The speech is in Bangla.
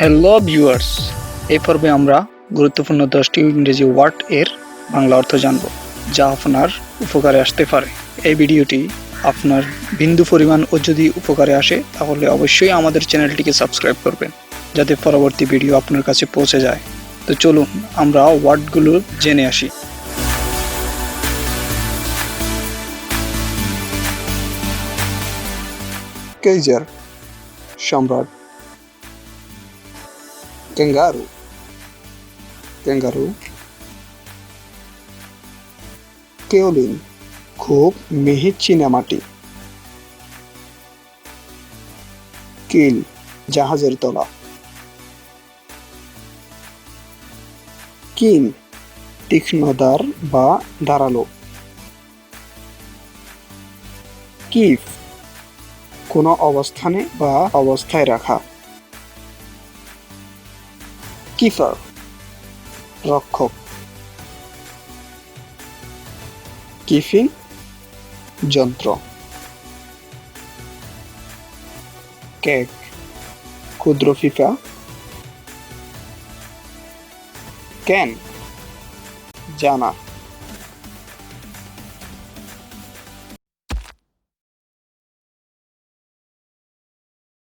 হ্যালো ভিউয়ার্স, এই পর্বে আমরা গুরুত্বপূর্ণ 10টি ইংরেজি ওয়ার্ড এর বাংলা অর্থ জানব, যা আপনার উপকারে আসতে পারে। এই ভিডিওটি আপনার বিন্দু পরিমাণও যদি উপকারে আসে তাহলে অবশ্যই আমাদের চ্যানেলটিকে সাবস্ক্রাইব করবেন, যাতে পরবর্তী ভিডিও আপনার কাছে পৌঁছে যায়। তো চলুন আমরা ওয়ার্ডগুলো জেনে আসি। কেইজার সম্রাট, ক্যাঙ্গারু ক্যাঙ্গারু, কেওলিন খুব মিহি চীনামাটি, কিল জাহাজের তলা, কিন তীক্ষ্ণ দার বা ধারালো, কিফ কোনো অবস্থানে বা অবস্থায় রাখা, কিফার রক্ষক, কিফিং যন্ত্র, কেক ক্ষুদ্র ফিফা, ক্যান জানা।